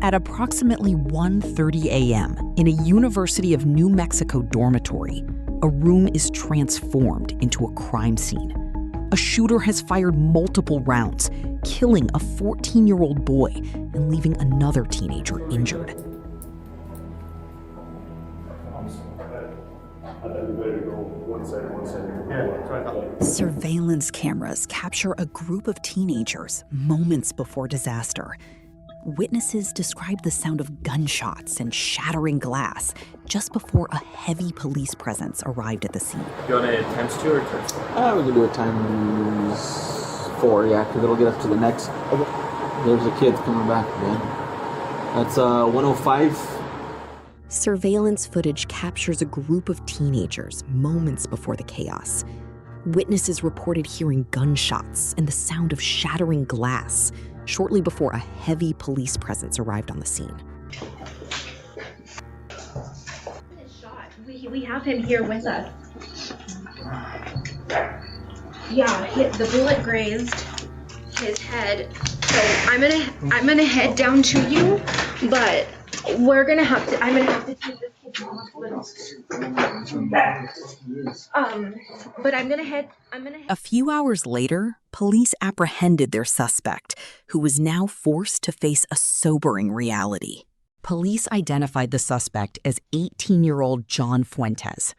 At approximately 1:30 a.m. in a University of New Mexico dormitory, a room is transformed into a crime scene. A shooter has fired multiple rounds, killing a 14-year-old boy and leaving another teenager injured. Surveillance cameras capture a group of teenagers moments before disaster. Witnesses describe the sound of gunshots and shattering glass just before a heavy police presence arrived at the scene. You want to times 2 or times 4? We can do it times 4, yeah, because it'll get us to the next. Okay. There's the kids coming back again. That's 105. Surveillance footage captures a group of teenagers moments before the chaos. Witnesses reported hearing gunshots and the sound of shattering glass shortly before a heavy police presence arrived on the scene. We have him here with us. Yeah, the bullet grazed his head. So I'm gonna head down to you, but I'm gonna have to take this kid to the hospital. But I'm gonna head. A few hours later, police apprehended their suspect, who was now forced to face a sobering reality. Police identified the suspect as 18-year-old John Fuentes.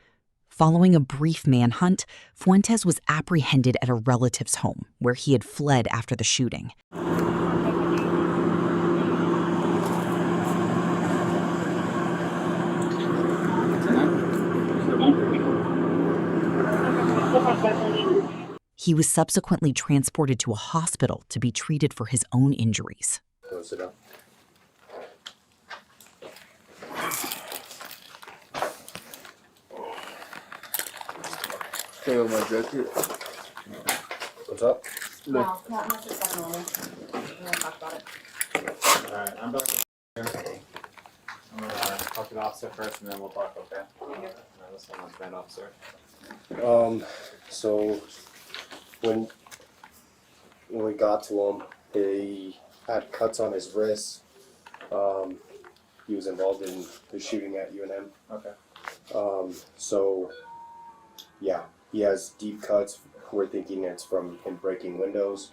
Following a brief manhunt, Fuentes was apprehended at a relative's home, where he had fled after the shooting. He was subsequently transported to a hospital to be treated for his own injuries. Sit down. Stay with my jacket. What's up? No, not much is going on. We're gonna talk about it. Alright, I'm back here. I'm gonna talk to the officer first and then we'll talk, okay? This one's band officer. So when we got to him, he had cuts on his wrists. He was involved in the shooting at UNM. Okay. So yeah, he has deep cuts. We're thinking it's from him breaking windows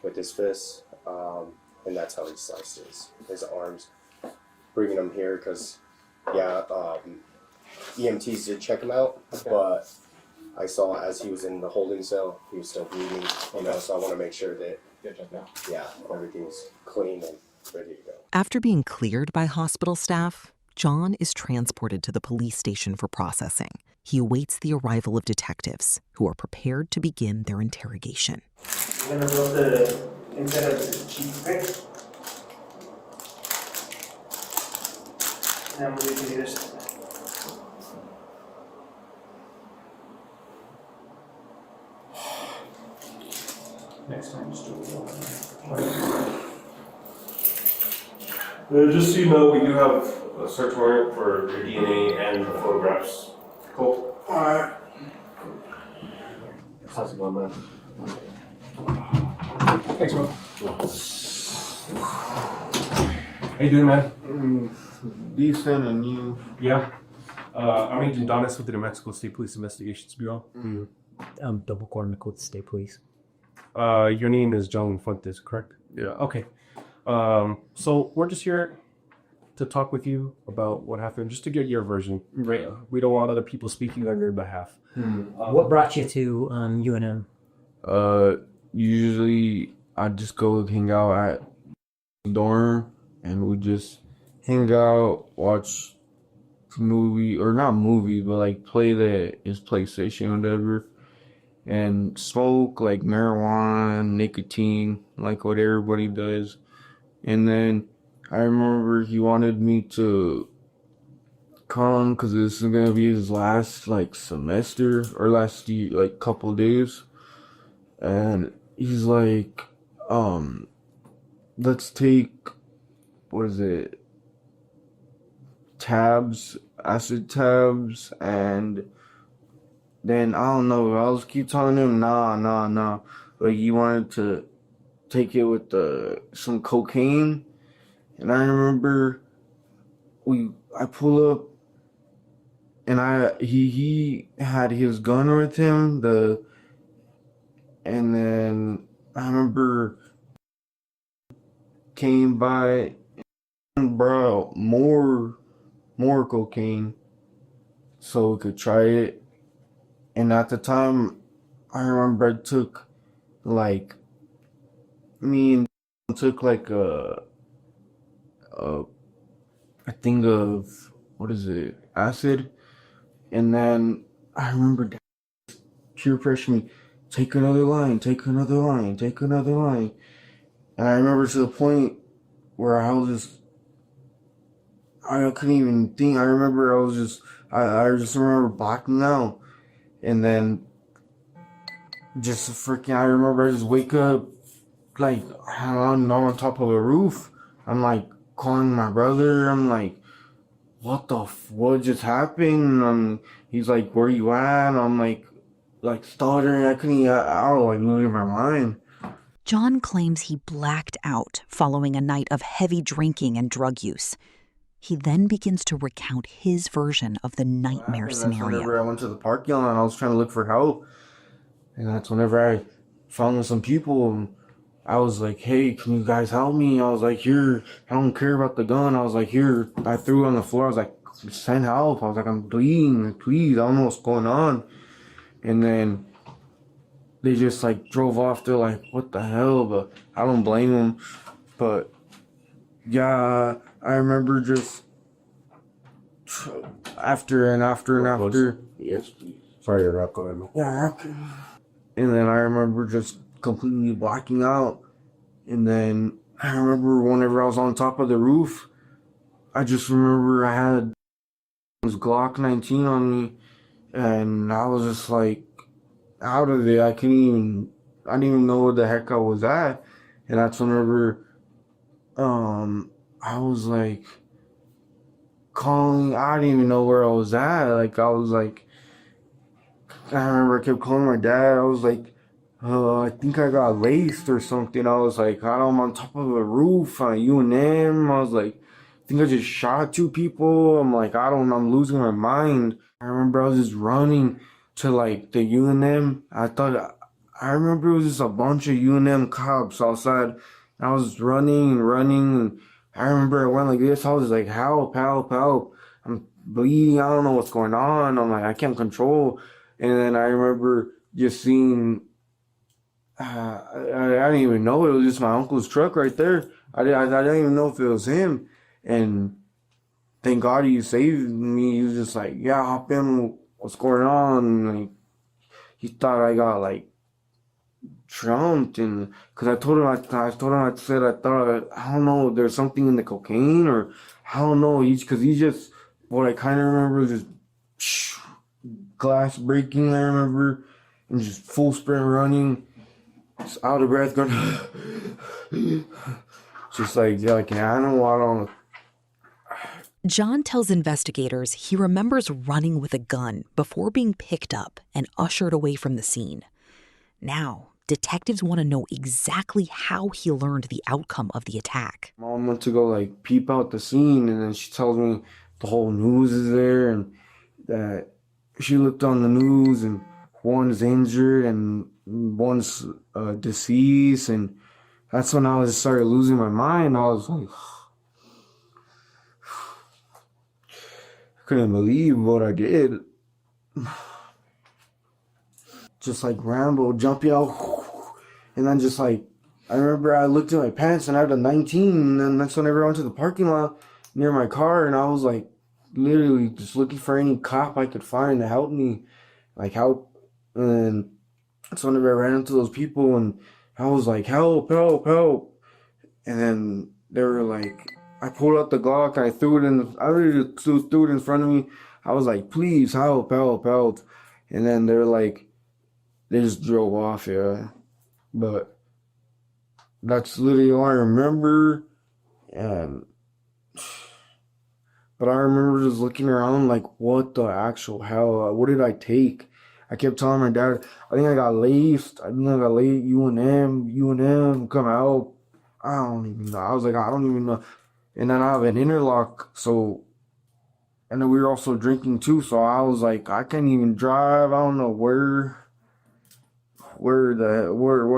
with his fists, and that's how he sliced his arms. Bringing him here because EMTs did check him out, but I saw as he was in the holding cell, he was still bleeding, so I want to make sure that, everything's clean and ready to go. After being cleared by hospital staff, John is transported to the police station for processing. He awaits the arrival of detectives, who are prepared to begin their interrogation. I'm going to build the inside of the cheek pick. And I'm going to do this. Next time, just do it. Just so you know, we do have a search warrant for your DNA and the photographs. Cool. Alright. How's it going, man? Thanks, bro. How you doing, man? Decent, and you? Yeah. I'm Agent Donis with the New Mexico State Police Investigations Bureau. Double Chronicle with State Police. Your name is John Fuentes, correct? Yeah. Okay. So we're just here to talk with you about what happened, just to get your version. Right. We don't want other people speaking on your behalf. What brought you to UNM? Usually I just go hang out at the dorm, and we just hang out, watch movie, or not movie, but like play his PlayStation or whatever, and smoke like marijuana, nicotine, like what everybody does. And then I remember he wanted me to come because this is gonna be his last like semester or last year, like couple days, and he's like, let's take, what is it, acid tabs, and then I don't know, I was keep telling him like he wanted to take it with some cocaine, And I remember I pull up, and he had his gun with him, and then I remember came by and brought more cocaine so we could try it. And at the time, I remember I took like me and took like a thing of, what is it, acid. And then I remember peer pressure me, take another line, take another line, take another line. And I remember to the point where I was just, I couldn't even think. I remember I just remember blacking out. And then I remember I just wake up like on top of a roof. I'm like calling my brother. I'm like, what just happened? He's like, where you at? I'm like stuttering. I was like losing my mind. John claims he blacked out following a night of heavy drinking and drug use. He then begins to recount his version of the nightmare scenario. Whenever I went to the parking lot and I was trying to look for help, and that's whenever I found some people, and I was like, hey, can you guys help me? I was like, here, I don't care about the gun. I was like, here, I threw it on the floor. I was like, send help. I was like, I'm bleeding, please, I don't know what's going on. And then they just like drove off. They're like, what the hell? But I don't blame them. But yeah, I remember just after. Yes, please. Sorry to interrupt. Go ahead. Yeah, okay. And then I remember just completely blacking out. And then I remember whenever I was on top of the roof, I just remember I had this Glock 19 on me, and I was just like out of it. I didn't even know where the heck I was at. And that's whenever I was like calling. I didn't even know where I was at. Like I was like, I remember I kept calling my dad. I was like, I think I got laced or something. I was like, I'm on top of a roof on a UNM. I was like, I think I just shot 2 people. I'm like, I'm losing my mind. I remember I was just running to like the UNM. I remember it was just a bunch of UNM cops outside. I was running. And I remember I went like this. I was just like, help. I'm bleeding. I don't know what's going on. I'm like, I can't control. And then I remember just seeing, I didn't even know it was just my uncle's truck right there. I didn't even know if it was him. And thank God he saved me. He was just like, yeah, hop in. What's going on? And like, he thought I got like trumped, and because I told him, I thought, I don't know, there's something in the cocaine, or I don't know. What I kind of remember was just glass breaking. I remember, and just full sprint running, just out of breath, going, just like an animal. I don't know. John tells investigators he remembers running with a gun before being picked up and ushered away from the scene. Now, detectives want to know exactly how he learned the outcome of the attack. Mom went to go like peep out the scene, and then she tells me the whole news is there, and that she looked on the news and one's injured and one's deceased, and that's when I started losing my mind. I was like, couldn't believe what I did. Just like Rambo, jumping out, and then just like, I remember I looked at my pants and I had a 19, and then that's whenever I went to the parking lot near my car, and I was like literally just looking for any cop I could find to help me, and then that's whenever I ran into those people, and I was like, help, and then they were like, I pulled out the Glock, I literally threw it in front of me. I was like, please, help. And then they're like, they just drove off, yeah. But that's literally all I remember. But I remember just looking around like, what the actual hell? What did I take? I kept telling my dad, I think I got laced. UNM, come out. I don't even know. I was like, I don't even know. And then I have an interlock, so, and then we were also drinking too, so I was like, I can't even drive. I don't know what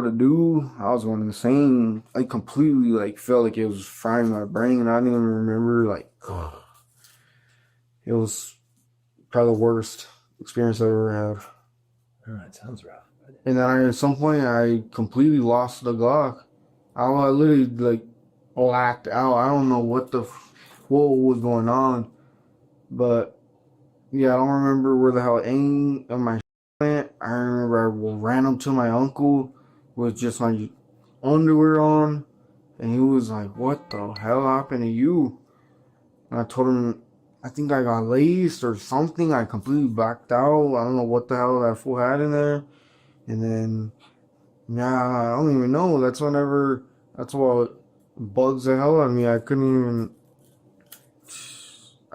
to do. I was going insane. I completely like felt like it was frying my brain, and I didn't even remember, like, it was probably the worst experience I ever had. Oh, that sounds rough. And then at some point, I completely lost the Glock. I literally like blacked out. I don't know what was going on, but yeah, I don't remember where the hell any of my went. I remember I ran up to my uncle with just my underwear on, and he was like, "What the hell happened to you?" And I told him, I think I got laced or something. I completely blacked out. I don't know what the hell that fool had in there. And then, yeah, I don't even know. That's what bugs the hell out of me. I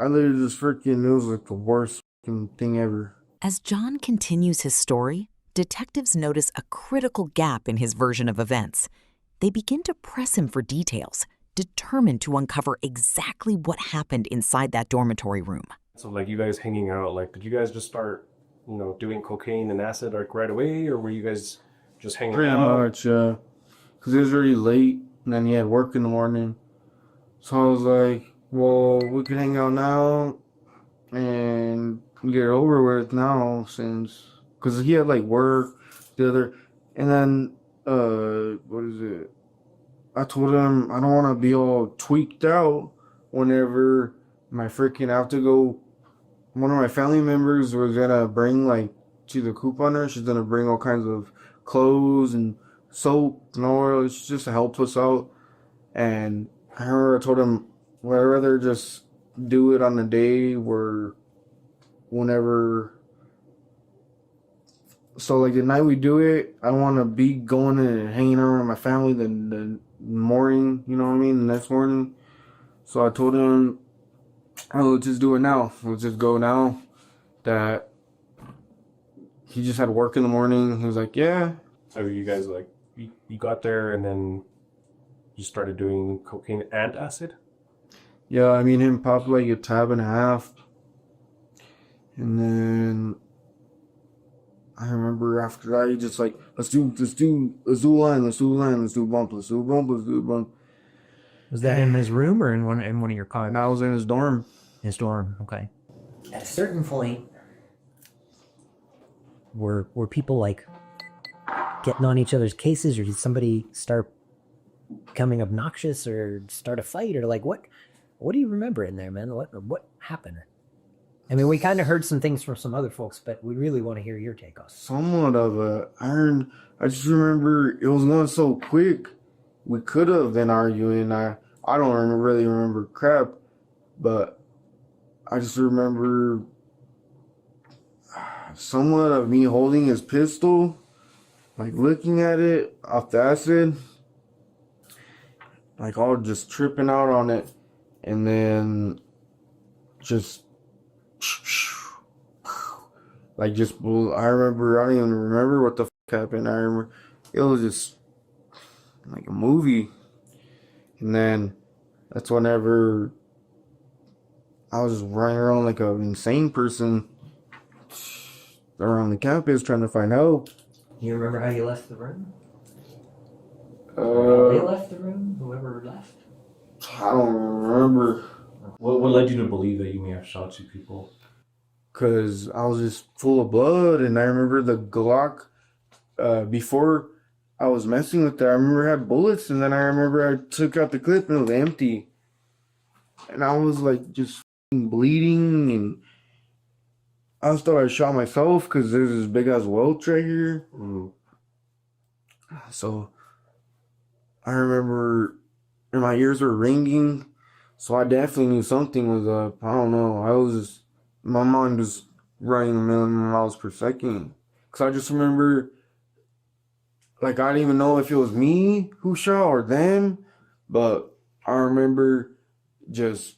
literally just freaking, it was like the worst thing ever. As John continues his story, detectives notice a critical gap in his version of events. They begin to press him for details, determined to uncover exactly what happened inside that dormitory room. So like you guys hanging out, like did you guys just start, doing cocaine and acid like right away, or were you guys just hanging Pretty out? much, yeah. Because it was already late, and then he had work in the morning. So I was like, well, we could hang out now and get it over with now, because he had like work, and then, what is it? I told him I don't want to be all tweaked out whenever I have to go. One of my family members was gonna bring, like, she's a couponer. She's gonna bring all kinds of clothes and soap and oil. It's just to help us out. And I remember I told him, well, I'd rather just do it on the day so like the night we do it, I don't want to be going and hanging around with my family the morning, you know what I mean, the next morning. So I told him, oh, let's just do it now. Let's just go now. That he just had work in the morning. He was like, yeah. So you guys like, you got there and then you started doing cocaine and acid? Yeah, I mean, him popped like a tab and a half. And then I remember after that, he just like, let's do line, let's do bump. Was that in his room or in one of your cars? And I was in his dorm. His dorm, okay. At a certain point, were people like getting on each other's cases, or did somebody start becoming obnoxious or start a fight, or like what do you remember in there, man? What happened? I mean, we kind of heard some things from some other folks, but we really want to hear your take on it. Somewhat of a iron. I just remember it was going so quick. We could have been arguing. I don't really remember crap, but I just remember somewhat of me holding his pistol, like looking at it off the acid, like all just tripping out on it, and then just I remember, I don't even remember what the happened. I remember it was just like a movie. And then that's whenever I was just running around like an insane person around the campus trying to find help. Do you remember how you left the room? They left the room? Whoever left? I don't remember. What led you to believe that you may have shot two people? Because I was just full of blood, and I remember the Glock, before I was messing with it, I remember it had bullets, and then I remember I took out the clip and it was empty. And I was like just bleeding, and I just thought I shot myself because there's this big ass welt right here. So I remember, and my ears were ringing, so I definitely knew something was up. I don't know. My mind was running a million miles per second. Because I just remember, like, I didn't even know if it was me who shot or them, but I remember just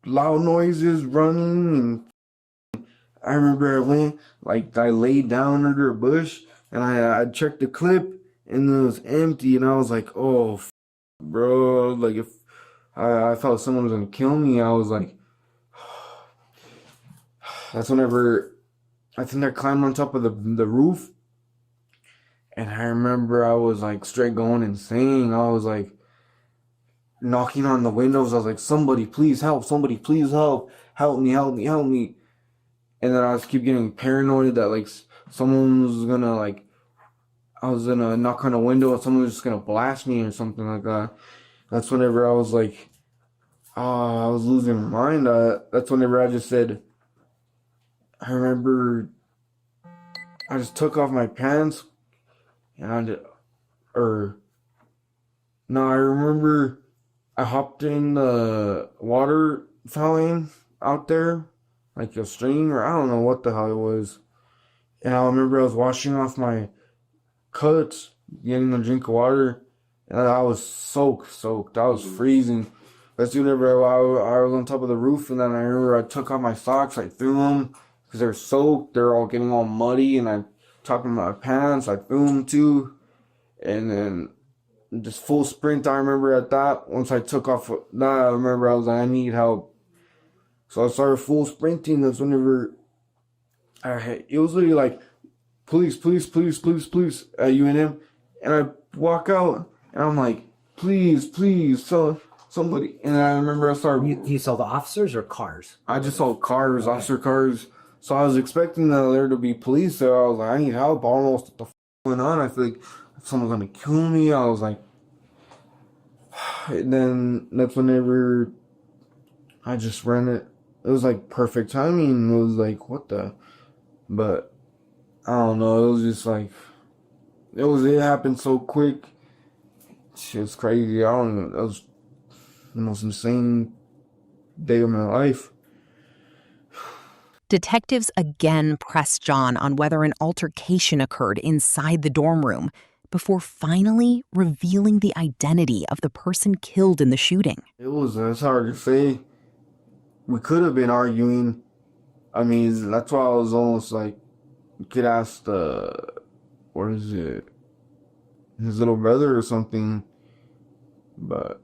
loud noises running, and I remember I laid down under a bush, and I checked the clip, and it was empty, and I was like, oh, bro, like, if I felt someone was gonna kill me. I was like, that's whenever I think I climbed on top of the roof, and I remember I was like straight going insane. I was like knocking on the windows. I was like, somebody please help! Somebody please help! Help me! Help me! Help me! And then I just keep getting paranoid that like someone was gonna like I was gonna knock on a window and someone was just gonna blast me or something like that. That's whenever I was like, I was losing my mind. That's whenever I just said, I remember I just took off my pants and or no, I remember I hopped in the water fountain out there, like a stream or I don't know what the hell it was. And I remember I was washing off my cuts, getting a drink of water, and I was soaked. I was freezing. That's whenever I was on top of the roof, and then I remember I took off my socks, I threw them because they're soaked. They're all getting all muddy, and I took my pants, I threw them too, and then just full sprint. I remember at that once I took off that, I remember I was like, I need help. So I started full sprinting. That's whenever it was literally like, police, police, police, police, police at UNM. And I walk out and I'm like, please, please, so somebody. And I remember I started. You saw the officers or cars? I just saw cars, officer cars. So I was expecting there to be police there. I was like, I need help. I don't know what the going on. I feel like someone's gonna kill me. I was like, and then that's whenever I just ran it. It was like perfect timing. It was like, what the? But I don't know. It was just like it happened so quick. Shit was crazy. I don't know. That was the most insane day of my life. Detectives again pressed John on whether an altercation occurred inside the dorm room before finally revealing the identity of the person killed in the shooting. It's hard to say. We could have been arguing. I mean, that's why I was almost like, you could ask what is it, his little brother or something. But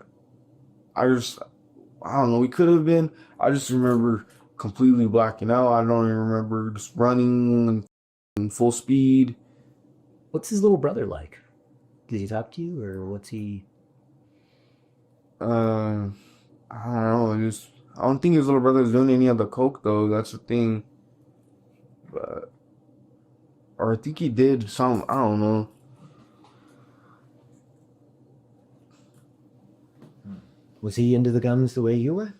I don't know, we could have been. I just remember completely blacking out. I don't even remember just running in full speed. What's his little brother like? Does he talk to you, or what's he? I don't know. I don't think his little brother's doing any of the coke though. That's the thing. But or I think he did some. I don't know. Was he into the guns the way you were?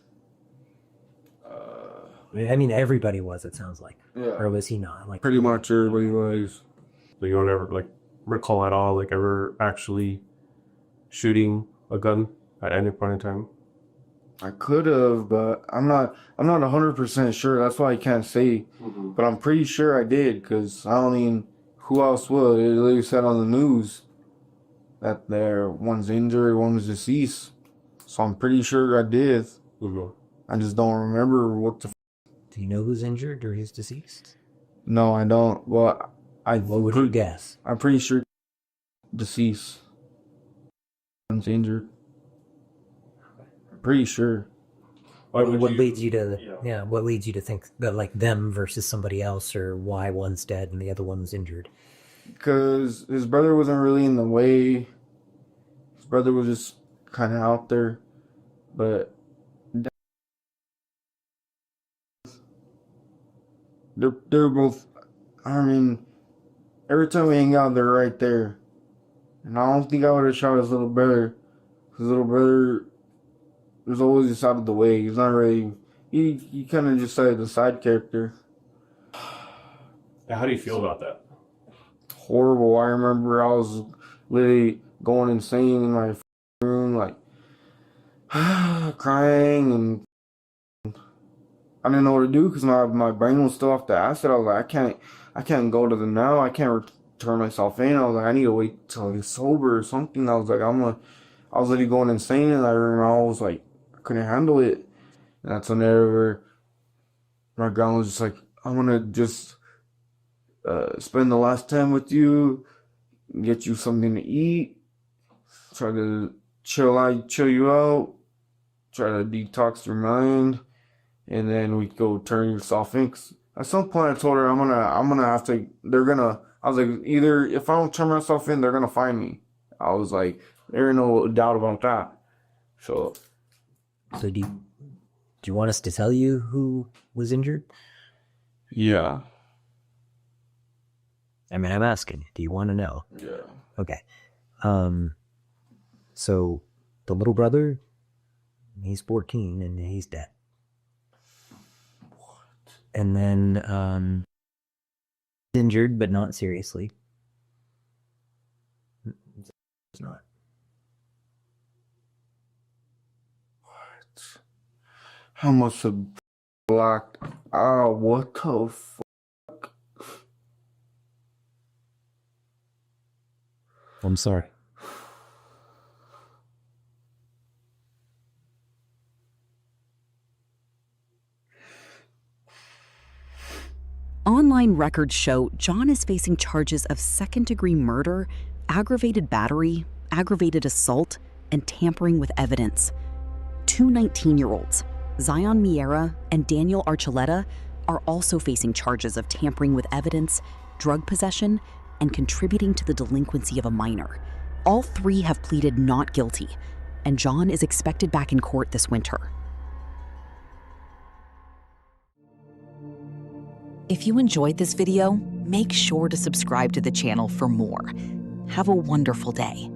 I mean, everybody was. It sounds like. Yeah. Or was he not? Like Pretty much everybody was. So you don't ever like recall at all, like ever actually shooting a gun at any point in time? I could have, but I'm not 100% sure. That's why I can't say. Mm-hmm. But I'm pretty sure I did, because I don't mean who else would. It literally said on the news that one's injured, one's deceased. So I'm pretty sure I did. Mm-hmm. I just don't remember what the. Do you know who's injured or who's deceased? No, I don't. Well, What would you guess? I'm pretty sure deceased. One's injured. Pretty sure. What leads you to what leads you to think that like them versus somebody else, or why one's dead and the other one's injured? Because his brother wasn't really in the way. His brother was just kind of out there. But they're both, I mean, every time we hang out, they're right there. And I don't think I would have shot his little brother. His little brother was always just out of the way. He's not really, he kind of just like the side character. How do you feel about that? Horrible. I remember I was literally going insane in my room, like crying, and I didn't know what to do because my brain was still off the acid. I was like, I can't go to them now. I can't turn myself in. I was like, I need to wait till I get sober or something. I was like, I was literally going insane, and I remember I was like, I couldn't handle it. And that's whenever my grandma was just like, I want to just spend the last time with you, get you something to eat, try to chill you out, try to detox your mind, and then we go turn yourself in. 'Cause at some point, I told her I'm gonna have to. I was like, either if I don't turn myself in, they're gonna find me. I was like, there ain't no doubt about that. So do you want us to tell you who was injured? yeah, I mean, I'm asking. Do you want to know? yeah. Okay. So the little brother, he's 14 and he's dead. What? And then injured but not seriously. It's not. What? I must have blocked. Oh, what the fuck? I'm sorry. Online records show John is facing charges of second-degree murder, aggravated battery, aggravated assault, and tampering with evidence. Two 19-year-olds, Zion Miera and Daniel Archuleta, are also facing charges of tampering with evidence, drug possession, and contributing to the delinquency of a minor. All three have pleaded not guilty, and John is expected back in court this winter. If you enjoyed this video, make sure to subscribe to the channel for more. Have a wonderful day.